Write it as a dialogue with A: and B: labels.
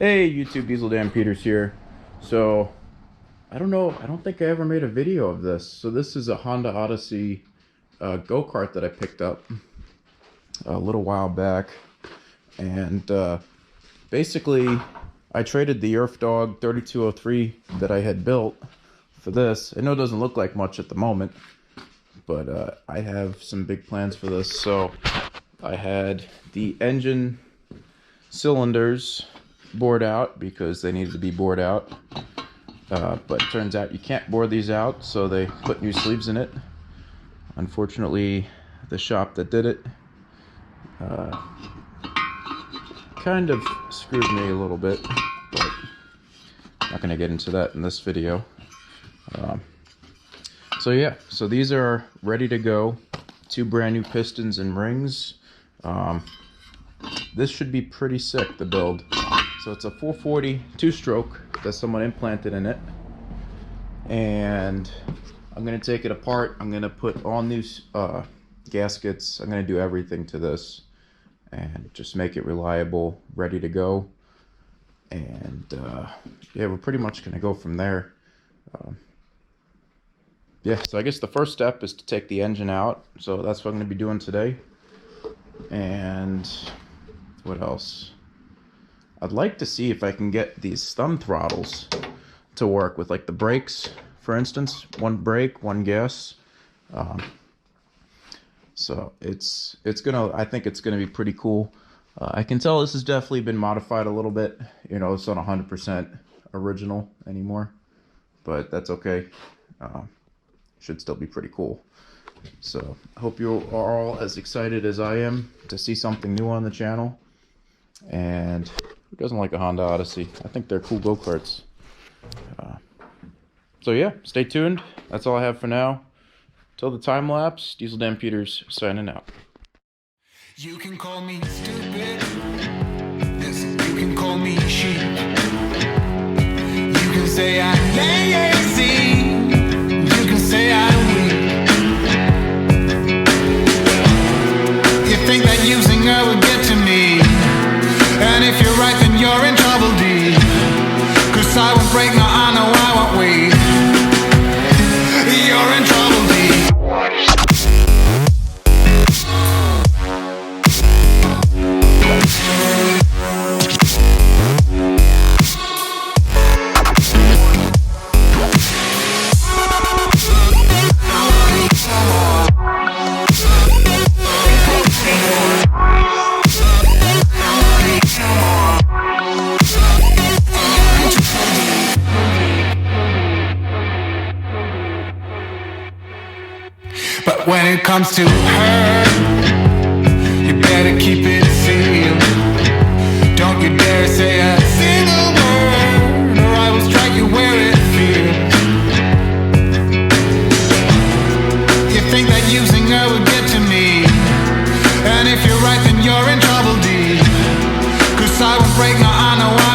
A: Hey YouTube, Diesel Dan Peters here. So, I don't think I ever made a video of this. So this is a Honda Odyssey go-kart that I picked up a little while back. And basically, I traded the Earth Dog 3203 that I had built for this. I know it doesn't look like much at the moment, but I have some big plans for this. So, I had the engine cylinders bored out because they needed to be bored out, but it turns out you can't bore these out, so they put new sleeves in it. Unfortunately, the shop that did it kind of screwed me a little bit, but I'm not going to get into that in this video. So yeah, so these are ready to go. 2 brand new pistons and rings. This should be pretty sick to build. So it's a 440 2-stroke that someone implanted in it, and I'm going to take it apart. I'm going to put all new gaskets. I'm going to do everything to this and just make it reliable, ready to go. And yeah, we're pretty much going to go from there. Yeah, so I guess the first step is to take the engine out. So that's what I'm going to be doing today. And what else? I'd like to see if I can get these thumb throttles to work with, like the brakes, for instance. 1 brake, 1 gas. So I think it's gonna be pretty cool. I can tell this has definitely been modified a little bit. You know, it's not 100% original anymore, but that's okay. Should still be pretty cool. So I hope you are all as excited as I am to see something new on the channel. And who doesn't like a Honda Odyssey? I think they're cool go-karts. So yeah, stay tuned. That's all I have for now. Till the time lapse, Diesel Dan Peters signing out.
B: You can call me stupid. Yes, you can call me sheep. You can say I'm lazy. You can say I'm weak. You think that using her would get to me. And if you're right, then you're in trouble, D. 'Cause I won't break, no, I know I won't wait. You're in trouble, D. But when it comes to her, you better keep it sealed. Don't you dare say a single word, or I will strike you where it feels. You think that using her would get to me, and if you're right, then you're in trouble, D. 'Cause I won't break, no, I know I